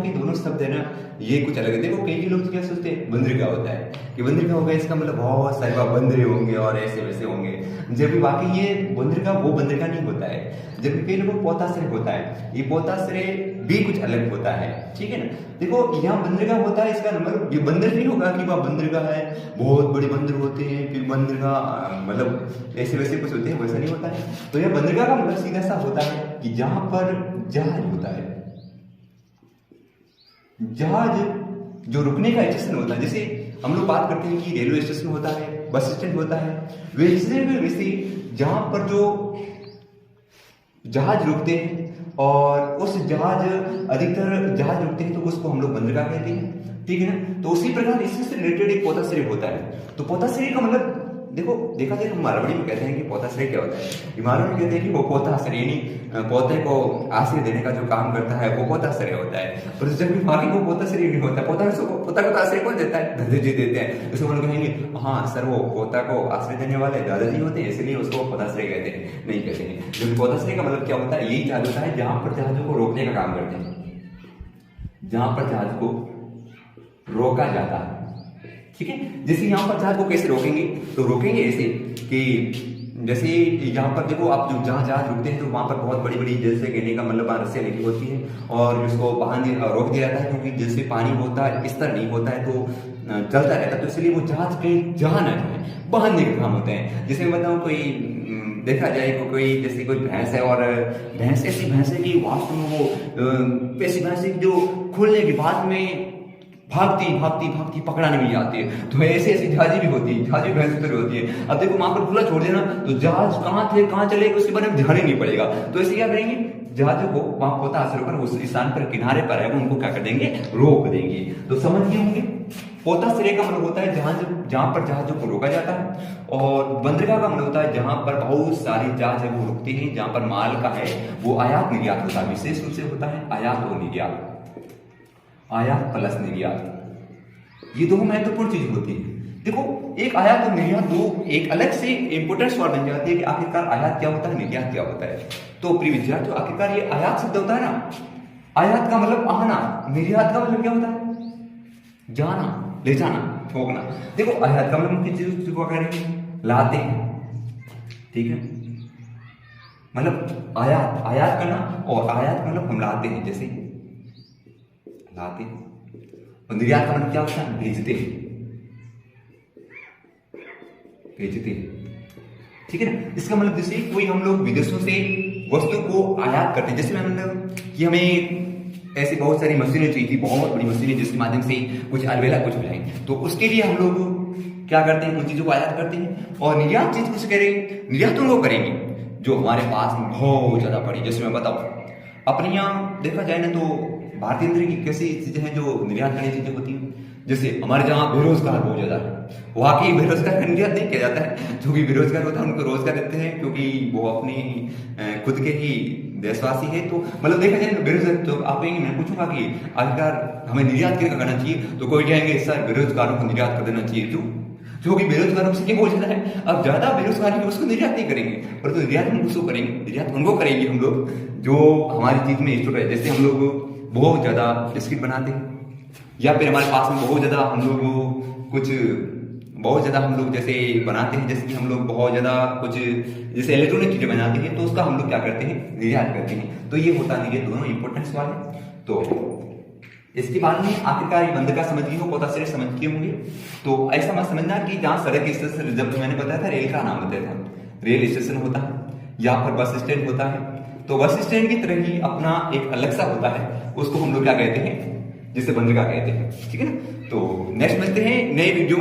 के दोनों शब्द है ना, ये कुछ अलग है। देखो कई लोग क्या सोचते हैं बंदरिका होता है कि बंदरिका होगा इसका मतलब बहुत सारे बंदरे होंगे और ऐसे वैसे होंगे, जबकि वाकई ये बंदरिका वो बंदरिका नहीं होता है। जबकि कई लोगों को पोताश्रय होता है, ये पोताश्रय भी कुछ अलग होता है, ठीक है ना। देखो यहाँ बंदरिका होता है, इसका मतलब ये बंदर नहीं होगा कि वह बंदरिका है, बहुत बड़े बंदर होते हैं, फिर बंदरिका मतलब ऐसे वैसे कुछ होते हैं, वैसा नहीं होता है। तो यह बंदरिका का मतलब सीधा सा होता है कि जहां पर जहाज होता है, जहाज जो रुकने का स्टेशन होता है, जैसे हम लोग बात करते हैं कि रेलवे स्टेशन होता है, बस स्टैंड होता है, वैसे जहां पर जो जहाज रुकते हैं और उस जहाज अधिकतर जहाज रुकते हैं तो उसको हम लोग बंदरगाह कहते हैं, ठीक है ना। तो उसी प्रकार इससे रिलेटेड एक पोताश्रय होता है। तो पोताश्रय का मतलब देखो देखा जाए, हम मारवाड़ी में कहते हैं कि पोताश्रय क्या होता है, मारवाड़ी में कहते हैं कि वो पोताश्रय यानी पौधे को आश्रय देने का जो काम करता है वो पोताश्रय होता है। और जब भी बाकी वो पोताश्रय नहीं होता है, पोता को आश्रय कौन देता है, दादाजी देते हैं। जैसे हम लोग कहेंगे हाँ सर वो पोता को आश्रय देने वाले दादाजी होते हैं इसलिए उसको पोताश्रय कहते हैं, नहीं कहते हैं। जबकि पोताश्रय का मतलब क्या होता है, यही जहाज होता है जहां पर जहाजों को रोकने का काम करते हैं, जहां पर जहाज को रोका जाता है, ठीक है। जैसे यहाँ पर जहाज को कैसे रोकेंगे, तो रोकेंगे ऐसे कि जैसे यहाँ पर देखो आप जो जहाँ जहाज रुकते हैं तो वहां पर बहुत बड़ी बड़ी जैसे कहने का मतलब रस्सियां लगी होती है और उसको रोक दिया जाता है, क्योंकि जैसे पानी होता है स्तर नहीं होता है तो चलता रहता है, तो इसलिए वो जहाज कहीं जहाँ न जाए बांधने के काम होते हैं। जैसे मैं बताऊँ कोई देखा जाए कोई जैसे कोई भैंस है और भैंस ऐसी भैंस है कि वास्तव में वो ऐसी भैंस जो खुलने के बाद में भागती भागती भागती पकड़ाने में जाती है, तो ऐसे ऐसी जहाजी भी होती है, जहाजी भैंस उतर होती है। अब देखो वहां पर खुला छोड़ देना तो जहाज कहाँ थे कहाँ चले उसके बारे में ध्यान ही नहीं पड़ेगा। तो ऐसे क्या करेंगे, जहाजों को वहां पोताश्रय पर उस स्थान पर किनारे पर है उनको क्या कर देंगे, रोक देंगे। तो समझ गए होंगे पोताश्रय का मतलब होता है जहां पर जहाजों को रोका जाता है, और बंदरगाह का मतलब होता है जहां पर बहुत सारी जहाज वो रुकती हैं, जहां पर माल का है वो आयात निर्यात होता है, विशेष रूप से होता है आयात और निर्यात, आयात प्लस निर्यात, ये दो महत्वपूर्ण चीज होती है। देखो एक आयात और निर्यात दो एक अलग से इंपोर्टेंट सवाल बन जाती है कि आखिरकार आयात क्या होता है, निर्यात क्या होता है। तो प्रिय विद्यार्थियों आखिरकार ये आयात शब्द होता है ना, आयात का मतलब आना, निर्यात का मतलब क्या होता है, जाना, ले जाना, ठोकना। देखो आयात का मतलब किस चीज को करेंगे, लाते हैं, ठीक है, मतलब आयात करना, और आयात मतलब हम लाते हैं, जैसे लाते हैं। और निर्यात का मतलब क्या होता है, भेजते हैं, भेजते हैं, ठीक है ना। इसका मतलब जैसे कोई हम लोग विदेशों से वस्तु को आयात करते हैं, जैसे मतलब कि हमें ऐसी बहुत सारी मशीनें चाहिए थी, बहुत बड़ी मशीनें जिसके माध्यम से कुछ अलवेला कुछ हो जाए, तो उसके लिए हम लोग क्या करते हैं, उन चीजों को आयात करते हैं। और निर्यात चीज कुछ करेंगे, निर्यात उनको करेंगे जो हमारे पास में बहुत ज्यादा पड़ी। जैसे मैं बताऊं अपने यहाँ देखा जाए ना तो भारतीय अंदर की कैसी चीजें हैं जो निर्यात करने चीजें होती हैं। जैसे हमारे जहाँ बेरोजगार बहुत ज्यादा है, वहाँ की बेरोजगार का निर्यात नहीं किया जाता है, जो भी बेरोजगार होता है उनको रोजगार देते हैं क्योंकि वो अपनी खुद के ही देशवासी है। तो मतलब देखा जाए बेरोजगार, तो आप कहेंगे मैं पूछूंगा कि आखिरकार हमें निर्यात क्या करना चाहिए, तो कोई कहेंगे सर बेरोजगारों को निर्यात कर देना चाहिए, क्यों, क्योंकि बेरोजगारों से क्या हो जाता है, अब ज्यादा बेरोजगारी है उसको निर्यात नहीं करेंगे, परंतु निर्यात हम उसको करेंगे, निर्यात उनको करेंगे हम लोग जो हमारी चीज में इंस्टॉल है। जैसे हम लोग बहुत ज्यादा बिस्किट बनाते हैं, या फिर हमारे पास में बहुत ज्यादा हम लोग जैसे बनाते हैं, जैसे कि हम लोग बहुत ज्यादा कुछ जैसे इलेक्ट्रॉनिक चीजें बनाते हैं, तो उसका हम लोग क्या करते हैं, निर्यात करते हैं। तो ये होता नहीं, ये दोनों इंपॉर्टेंट सवाल है। तो इसके बाद में आखिरकार बंदरगाह समझ गए हो, पोताश्रय समझ गए होंगे। तो ऐसा मत समझना कि जहाँ सड़क स्टेशन, जब मैंने बताया था रेल का नाम बताया था, रेल स्टेशन होता है या फिर बस स्टैंड होता है, तो बस स्टैंड की तरह ही अपना एक अलग सा होता है, उसको हम लोग क्या कहते हैं, जिसे बंदरगाह कहते हैं, ठीक है ना। तो नेक्स्ट मिलते हैं नए वीडियो में।